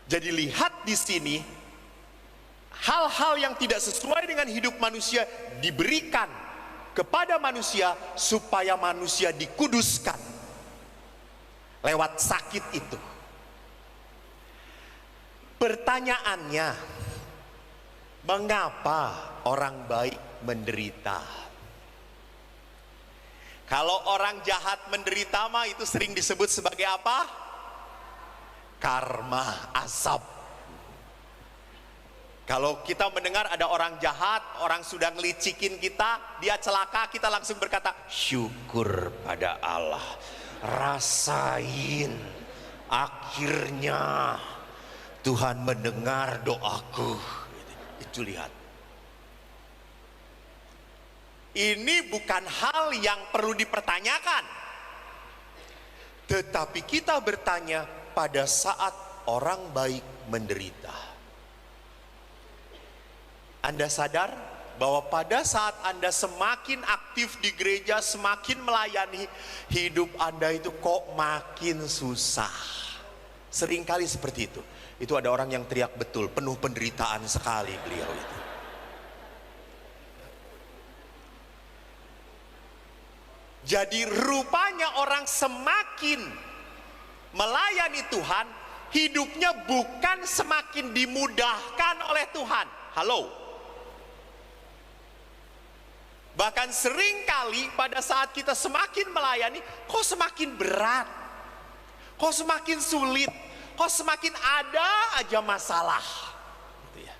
Jadi lihat di sini, hal-hal yang tidak sesuai dengan hidup manusia diberikan kepada manusia supaya manusia dikuduskan lewat sakit itu. Pertanyaannya, mengapa orang baik menderita? Kalau orang jahat menderita mah itu sering disebut sebagai apa? Karma, asap. Kalau kita mendengar ada orang jahat, orang sudah ngelicikin kita, dia celaka, kita langsung berkata, syukur pada Allah. Rasain, akhirnya Tuhan mendengar doaku. Itu lihat. Ini bukan hal yang perlu dipertanyakan, tetapi kita bertanya pada saat orang baik menderita. Anda sadar bahwa pada saat Anda semakin aktif di gereja, semakin melayani, hidup Anda itu kok makin susah. Seringkali seperti itu. Itu ada orang yang teriak betul, penuh penderitaan sekali beliau itu. Jadi rupanya orang semakin melayani Tuhan, hidupnya bukan semakin dimudahkan oleh Tuhan. Halo. Bahkan seringkali pada saat kita semakin melayani, kok semakin berat, kok semakin sulit, kok semakin ada aja masalah. Gitu ya.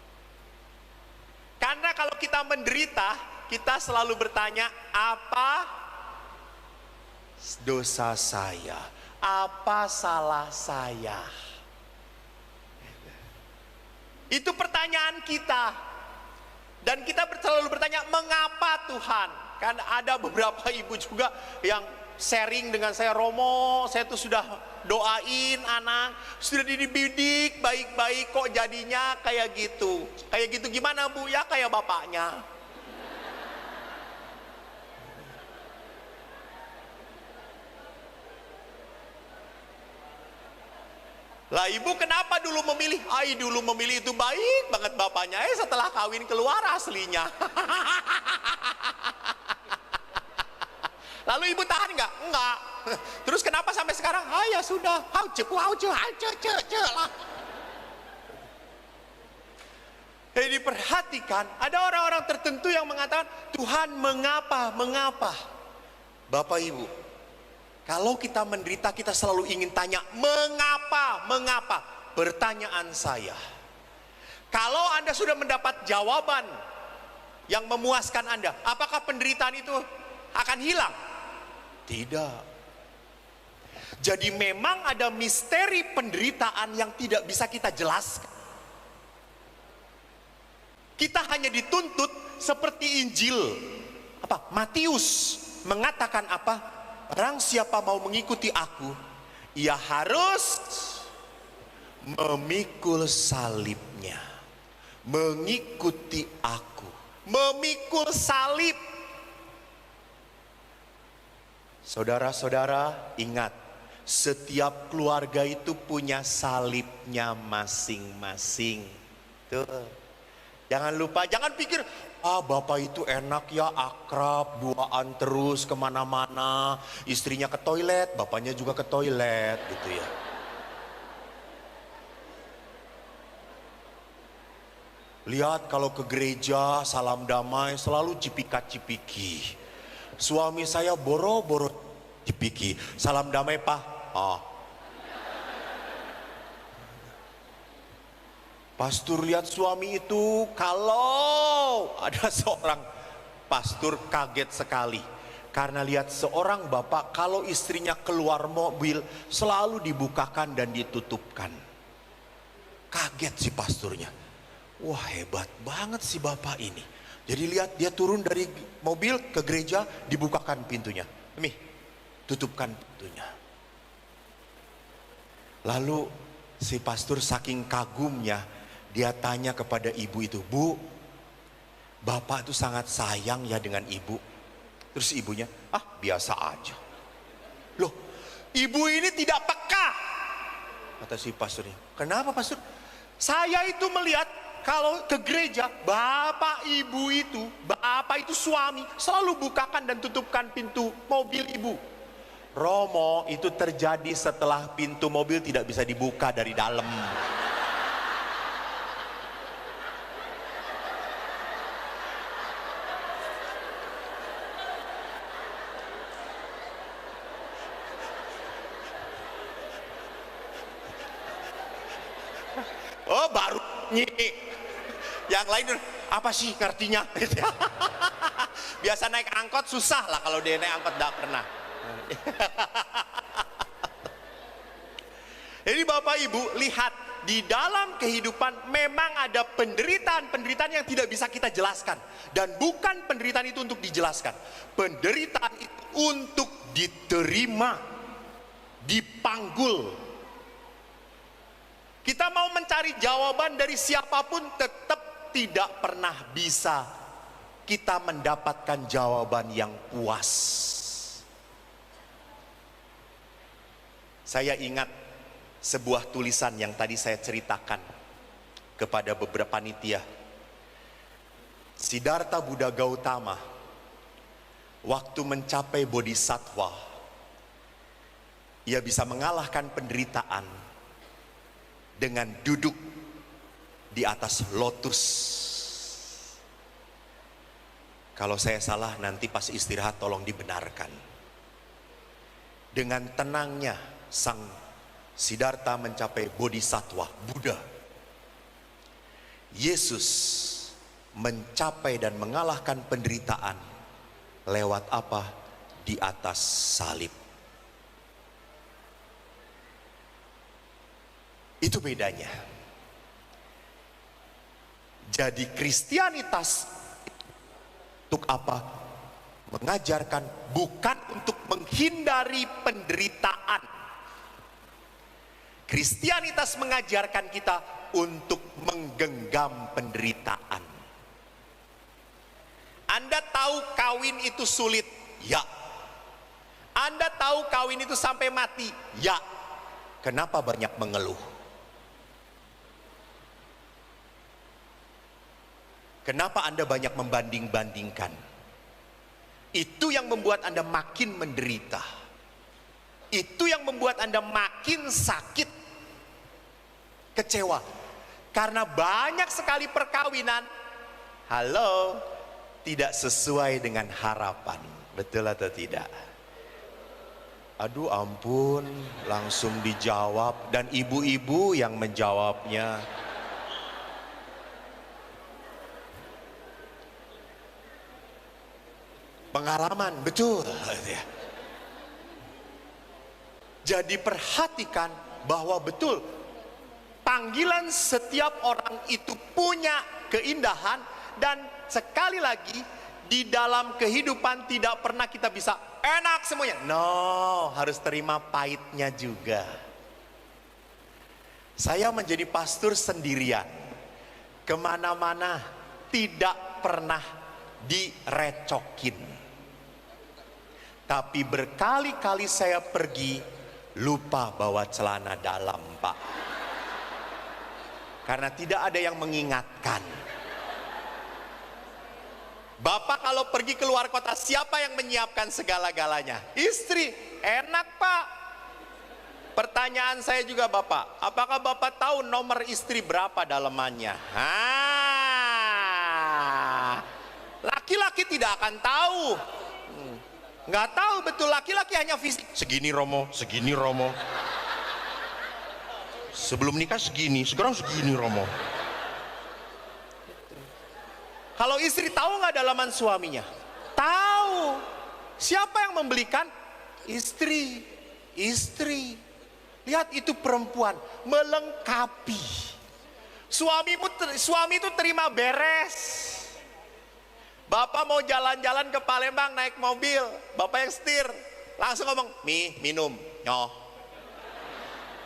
Karena kalau kita menderita, kita selalu bertanya, apa dosa saya? Apa salah saya? Itu pertanyaan kita. Dan kita selalu bertanya, mengapa Tuhan? Kan ada beberapa ibu juga yang sharing dengan saya, Romo, saya tuh sudah doain anak, sudah dididik baik-baik, kok jadinya kayak gitu. Kayak gitu gimana Bu? Ya kayak bapaknya. Lah ibu kenapa dulu memilih? Dulu memilih itu baik banget bapaknya. Setelah kawin keluar aslinya. Lalu ibu tahan nggak? Enggak. Terus kenapa sampai sekarang? Ya sudah. Lah. Jadi diperhatikan, ada orang-orang tertentu yang mengatakan, Tuhan mengapa? Bapak ibu, kalau kita menderita, kita selalu ingin tanya, mengapa? Pertanyaan saya, kalau Anda sudah mendapat jawaban yang memuaskan Anda, apakah penderitaan itu akan hilang? Tidak. Jadi memang ada misteri penderitaan yang tidak bisa kita jelaskan. Kita hanya dituntut seperti Injil Matius mengatakan apa? Barang siapa mau mengikuti aku, ia harus memikul salibnya, mengikuti aku, memikul salib. Saudara-saudara, ingat, setiap keluarga itu punya salibnya masing-masing. Tuh. Jangan lupa, jangan pikir, bapak itu enak ya, akrab, duaan terus kemana-mana, istrinya ke toilet, bapaknya juga ke toilet, gitu ya. Lihat kalau ke gereja, salam damai, selalu cipika-cipiki. Suami saya boro-boro cipiki, salam damai Pak. Pastor lihat suami itu, kalau ada seorang pastor kaget sekali. Karena lihat seorang bapak, kalau istrinya keluar mobil, selalu dibukakan dan ditutupkan. Kaget si pastornya. Wah, hebat banget si bapak ini. Jadi lihat, dia turun dari mobil ke gereja, dibukakan pintunya. Mimi, tutupkan pintunya. Lalu si pastor saking kagumnya, dia tanya kepada ibu itu, Bu, bapak itu sangat sayang ya dengan ibu. Terus ibunya, biasa aja. Loh, ibu ini tidak peka, kata si pastornya. Kenapa pastor? Saya itu melihat kalau ke gereja, bapak itu suami selalu bukakan dan tutupkan pintu mobil ibu. Romo, itu terjadi setelah pintu mobil tidak bisa dibuka dari dalam. Oh, baru nyi. Yang lain apa sih ngertinya? Biasa naik angkot susah lah, kalau dia naik angkot tidak pernah. Jadi Bapak Ibu lihat, di dalam kehidupan memang ada penderitaan yang tidak bisa kita jelaskan. Dan bukan penderitaan itu untuk dijelaskan. Penderitaan itu untuk diterima, dipanggul. Kita mau mencari jawaban dari siapapun, tetap tidak pernah bisa kita mendapatkan jawaban yang puas. Saya ingat sebuah tulisan yang tadi saya ceritakan kepada beberapa panitia. Siddhartha Buddha Gautama waktu mencapai bodhisattva, ia bisa mengalahkan penderitaan dengan duduk di atas lotus. Kalau saya salah nanti pas istirahat tolong dibenarkan. Dengan tenangnya sang Siddhartha mencapai bodhisattva Buddha. Yesus mencapai dan mengalahkan penderitaan lewat apa? Di atas salib. Itu bedanya. Jadi Kristianitas untuk apa? Mengajarkan bukan untuk menghindari penderitaan. Kristianitas mengajarkan kita untuk menggenggam penderitaan. Anda tahu kawin itu sulit? Ya. Anda tahu kawin itu sampai mati? Ya. Kenapa banyak mengeluh? Kenapa Anda banyak membanding-bandingkan? Itu yang membuat Anda makin menderita. Itu yang membuat Anda makin sakit, kecewa. Karena banyak sekali perkawinan, halo, tidak sesuai dengan harapan. Betul atau tidak? Aduh ampun, langsung dijawab. Dan ibu-ibu yang menjawabnya. Pengalaman, betul. Jadi perhatikan bahwa betul panggilan setiap orang itu punya keindahan. Dan sekali lagi, di dalam kehidupan tidak pernah kita bisa enak semuanya. No, harus terima pahitnya juga. Saya menjadi pastor sendirian, kemana-mana tidak pernah direcokin. Tapi berkali-kali saya pergi, lupa bawa celana dalam, Pak. Karena tidak ada yang mengingatkan. Bapak kalau pergi keluar kota, siapa yang menyiapkan segala-galanya? Istri. Enak, Pak. Pertanyaan saya juga, Bapak, apakah Bapak tahu nomor istri berapa dalamannya? Laki-laki tidak akan tahu. Nggak tahu betul, laki-laki hanya fisik. Segini Romo, segini Romo. Sebelum nikah segini, sekarang segini Romo. Kalau istri tahu nggak dalaman suaminya? Tahu. Siapa yang membelikan? Istri. Istri. Lihat itu perempuan melengkapi. Suami itu terima beres. Bapak mau jalan-jalan ke Palembang naik mobil, bapak yang setir, langsung ngomong, "Mi, minum, nyoh.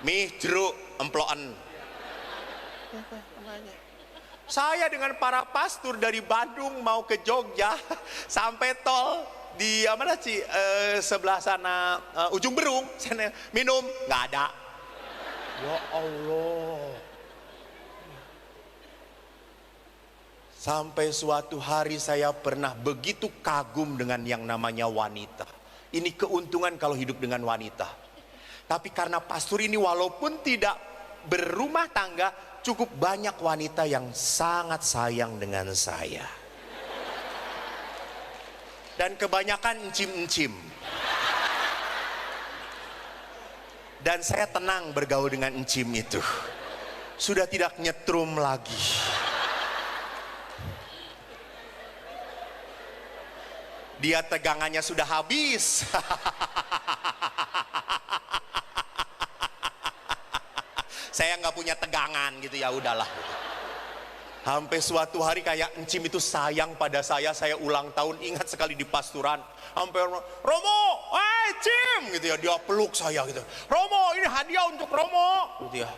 Mi, jeruk, emploan." Saya dengan para pastor dari Bandung mau ke Jogja, sampai tol di mana sih sebelah sana ujung Berung, sana, minum, nggak ada. Ya Allah. Sampai suatu hari saya pernah begitu kagum dengan yang namanya wanita. Ini keuntungan kalau hidup dengan wanita. Tapi karena pastor ini walaupun tidak berumah tangga, cukup banyak wanita yang sangat sayang dengan saya. Dan kebanyakan encim-encim. Dan saya tenang bergaul dengan encim itu. Sudah tidak nyetrum lagi. Dia tegangannya sudah habis. Saya nggak punya tegangan gitu, ya udahlah. Sampai suatu hari kayak encim itu sayang pada saya ulang tahun, ingat sekali di pasturan. Sampai Romo, Cim gitu ya, dia peluk saya gitu. Romo, ini hadiah untuk Romo gitu ya.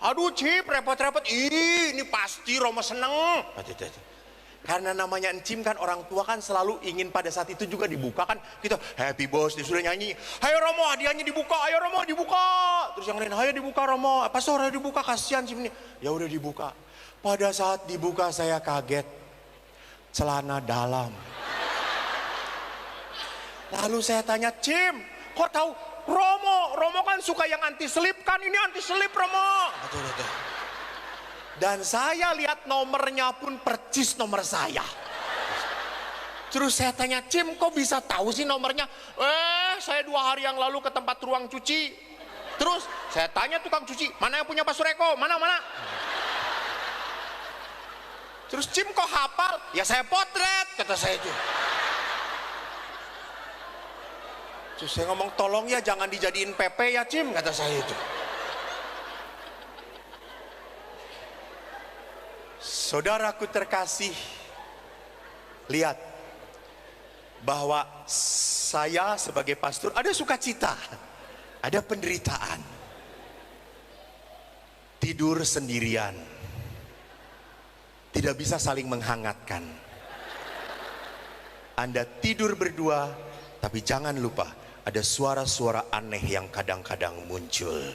Aduh Cip, repot-repot. Ini pasti Romo seneng. Karena namanya encim kan, orang tua kan selalu ingin pada saat itu juga dibuka kan. Kita happy birthday sudah nyanyi. Ayo Romo, hadiahnya dibuka, ayo Romo dibuka. Terus yang lain, ayo dibuka Romo. Pastor, ayo dibuka, kasihan Cim ini. Ya udah dibuka. Pada saat dibuka saya kaget. Celana dalam. Lalu saya tanya, Cim, kok tahu? Romo kan suka yang anti selip kan, ini anti selip Romo. Betul. Dan saya lihat nomornya pun percis nomor saya. Terus saya tanya, Cim, kok bisa tahu sih nomornya? Saya 2 hari yang lalu ke tempat ruang cuci. Terus saya tanya tukang cuci, mana yang punya Pastor Eko? Mana? Terus Cim kok hafal? Ya saya potret, kata saya itu. Terus saya ngomong, tolong ya jangan dijadiin PP ya Cim, kata saya itu. Saudaraku terkasih, lihat bahwa saya sebagai pastor ada sukacita, ada penderitaan. Tidur sendirian, tidak bisa saling menghangatkan. Anda tidur berdua, tapi jangan lupa ada suara-suara aneh yang kadang-kadang muncul.